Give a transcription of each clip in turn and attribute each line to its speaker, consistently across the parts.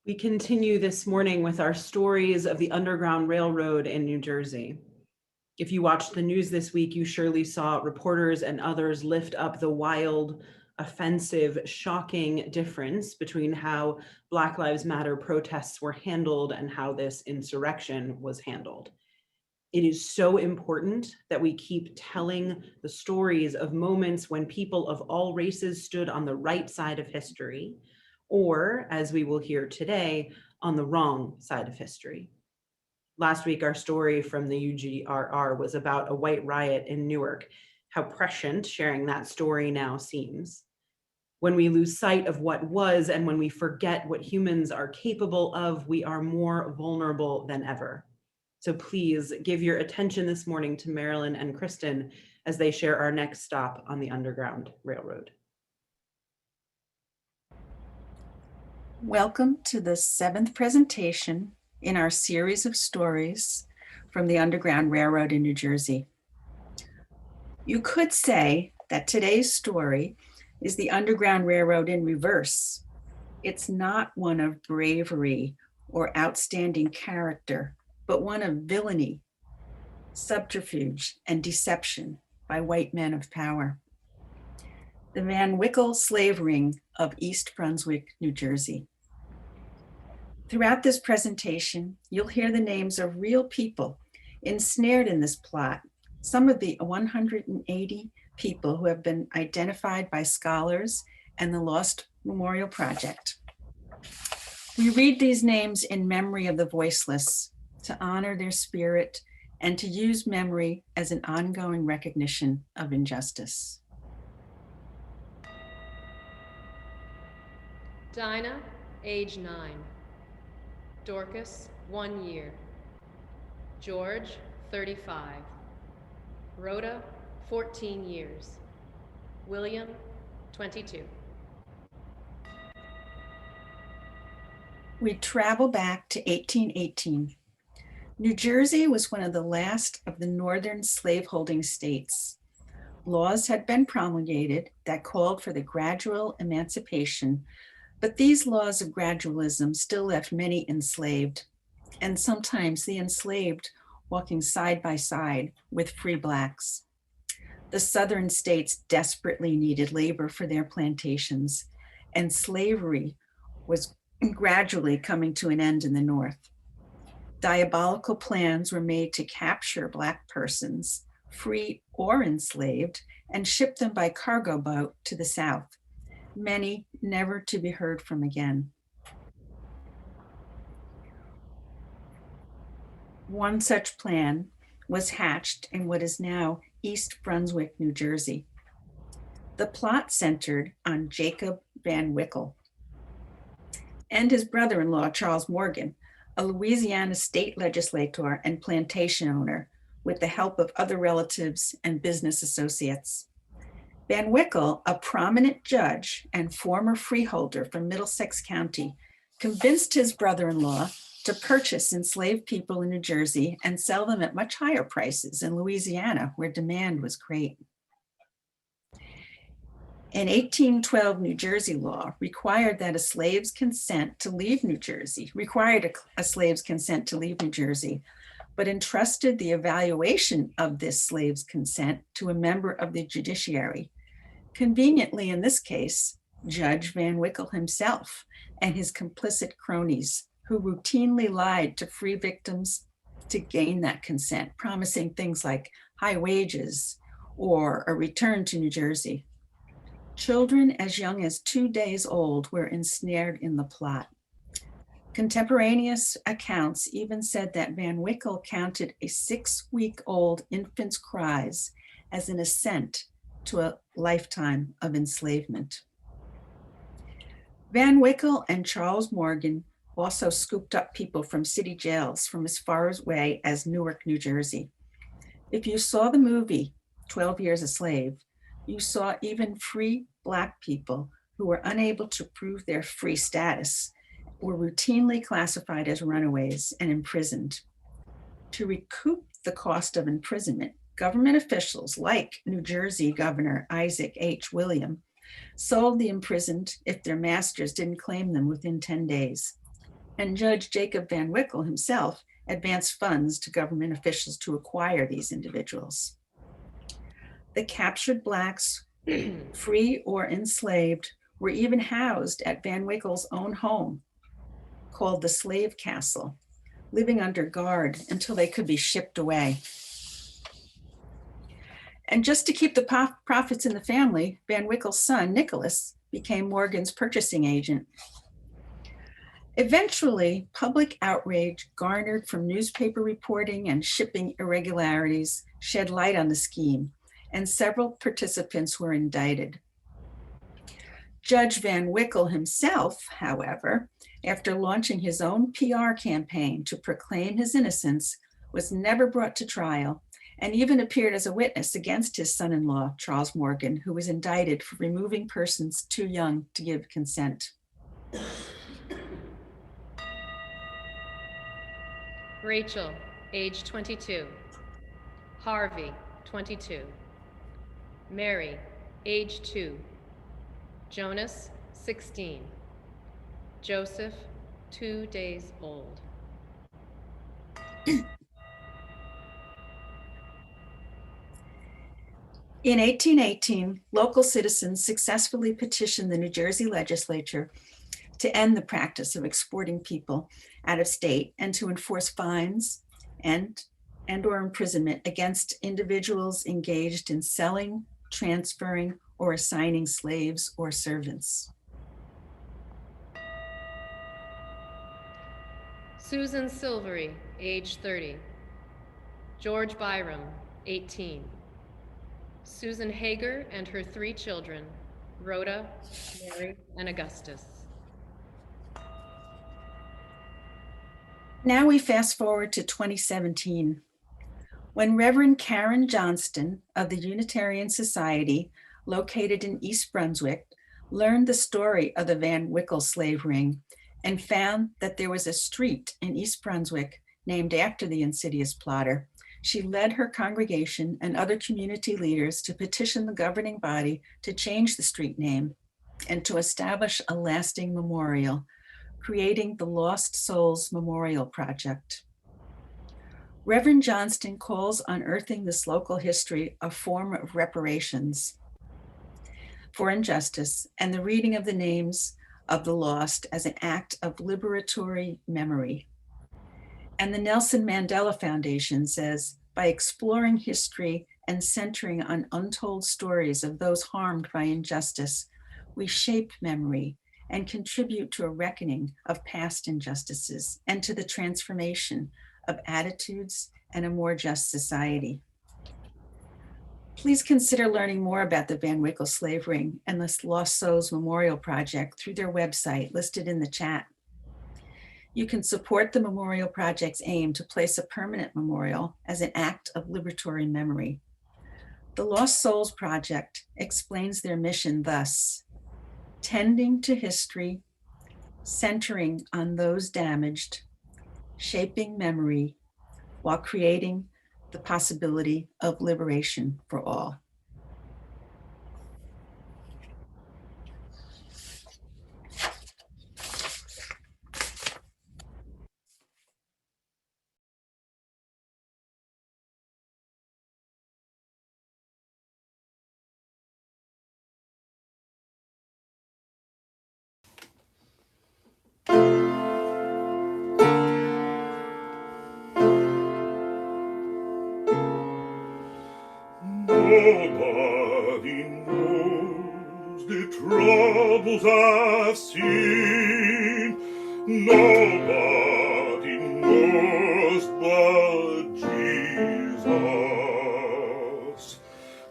Speaker 1: We continue this morning with our stories of the Underground Railroad in New Jersey. If you watched the news this week, you surely saw reporters and others lift up the wild, offensive, shocking difference between how Black Lives Matter protests were handled and how this insurrection was handled. It is so important that we keep telling the stories of moments when people of all races stood on the right side of history, or, as we will hear today, on the wrong side of history. Last week, our story from the UGRR was about a white riot in Newark, how prescient sharing that story now seems. When we lose sight of what was and when we forget what humans are capable of, we are more vulnerable than ever. So please give your attention this morning to Marilyn and Kristen as they share our next stop on the Underground Railroad.
Speaker 2: Welcome to the 7th presentation in our series of stories from the Underground Railroad in New Jersey. You could say that today's story is the Underground Railroad in reverse. It's not one of bravery or outstanding character, but one of villainy, subterfuge, and deception by white men of power. The Van Wickle slave ring of East Brunswick, New Jersey. Throughout this presentation, you'll hear the names of real people ensnared in this plot, some of the 180 people who have been identified by scholars and the Lost Memorial Project. We read these names in memory of the voiceless, to honor their spirit, and to use memory as an ongoing recognition of injustice.
Speaker 3: Dinah, age 9. Dorcas, 1 year. George, 35. Rhoda, 14 years. William, 22.
Speaker 2: We travel back to 1818. New Jersey was one of the last of the northern slaveholding states. Laws had been promulgated that called for the gradual emancipation, but these laws of gradualism still left many enslaved, and sometimes the enslaved walking side by side with free Blacks. The southern states desperately needed labor for their plantations, and slavery was gradually coming to an end in the North. Diabolical plans were made to capture Black persons, free or enslaved, and ship them by cargo boat to the South, many never to be heard from again. One such plan was hatched in what is now East Brunswick, New Jersey. The plot centered on Jacob Van Wickle and his brother-in-law, Charles Morgan, a Louisiana state legislator and plantation owner, with the help of other relatives and business associates. Van Wickle, a prominent judge and former freeholder from Middlesex County, convinced his brother-in-law to purchase enslaved people in New Jersey and sell them at much higher prices in Louisiana, where demand was great. An 1812 New Jersey law required a slave's consent to leave New Jersey, but entrusted the evaluation of this slave's consent to a member of the judiciary. Conveniently, in this case, Judge Van Wickle himself and his complicit cronies, who routinely lied to free victims to gain that consent, promising things like high wages or a return to New Jersey. Children as young as 2 days old were ensnared in the plot. Contemporaneous accounts even said that Van Wickle counted a 6-week-old infant's cries as an assent to a lifetime of enslavement. Van Wickle and Charles Morgan also scooped up people from city jails from as far away as Newark, New Jersey. If you saw the movie 12 Years a Slave, you saw even free Black people who were unable to prove their free status were routinely classified as runaways and imprisoned. To recoup the cost of imprisonment, government officials like New Jersey Governor Isaac H. William sold the imprisoned if their masters didn't claim them within 10 days. and Judge Jacob Van Wickle himself advanced funds to government officials to acquire these individuals. The captured Blacks, free or enslaved, were even housed at Van Wickle's own home, called the Slave Castle, living under guard until they could be shipped away. And just to keep the profits in the family, Van Wickle's son, Nicholas, became Morgan's purchasing agent. Eventually, public outrage garnered from newspaper reporting and shipping irregularities shed light on the scheme, and several participants were indicted. Judge Van Wickle himself, however, after launching his own PR campaign to proclaim his innocence, was never brought to trial and even appeared as a witness against his son-in-law, Charles Morgan, who was indicted for removing persons too young to give consent.
Speaker 3: Rachel, age 22. Harvey, 22. Mary, age 2. Jonas, 16. Joseph, 2 days old.
Speaker 2: In 1818, local citizens successfully petitioned the New Jersey legislature to end the practice of exporting people out of state and to enforce fines and or imprisonment against individuals engaged in selling, transferring, or assigning slaves or servants.
Speaker 3: Susan Silvery, age 30. George Byram, 18. Susan Hager and her 3 children, Rhoda, Mary, and Augustus.
Speaker 2: Now we fast forward to 2017, when Reverend Karen Johnston of the Unitarian Society, located in East Brunswick, learned the story of the Van Wickle slave ring and found that there was a street in East Brunswick named after the insidious plotter. She led her congregation and other community leaders to petition the governing body to change the street name and to establish a lasting memorial, creating the Lost Souls Memorial Project. Reverend Johnston calls unearthing this local history a form of reparations for injustice and the reading of the names of the lost as an act of liberatory memory. And the Nelson Mandela Foundation says, by exploring history and centering on untold stories of those harmed by injustice, we shape memory and contribute to a reckoning of past injustices and to the transformation of attitudes and a more just society. Please consider learning more about the Van Wickle slave ring and the Lost Souls Memorial Project through their website listed in the chat. You can support the Memorial Project's aim to place a permanent memorial as an act of liberatory memory. The Lost Souls Project explains their mission thus: tending to history, centering on those damaged, shaping memory, while creating the possibility of liberation for all.
Speaker 4: Nobody knows the troubles I've seen. Nobody knows but Jesus.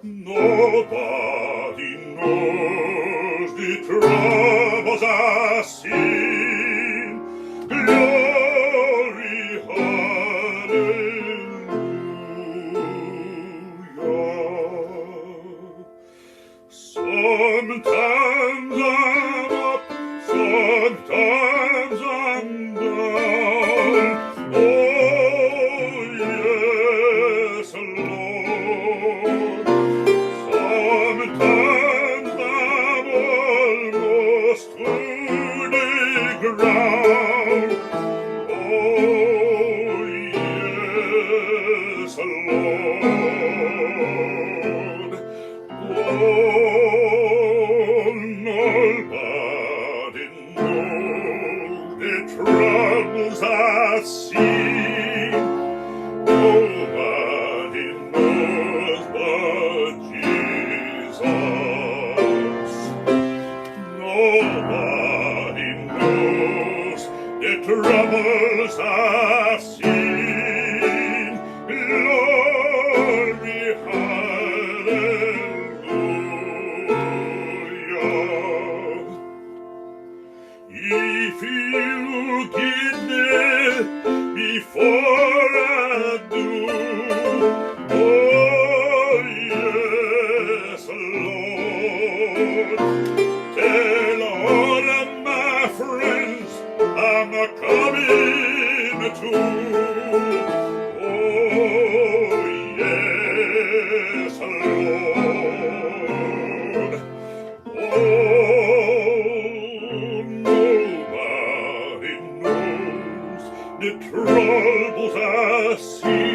Speaker 4: Nobody knows the troubles I've seen. Glory, hallelujah. Sometimes I'm up, sometimes I'm down. Oh, yes, Lord. Sometimes I'm almost to the ground. troubles I've seen, nobody knows but Jesus. Nobody knows the troubles I've seen. Glory, hallelujah. If you give me before I do, oh yes, Lord, tell all of my friends I'm coming too. Oh yes, Lord. Oh, nobody knows the troubles I see.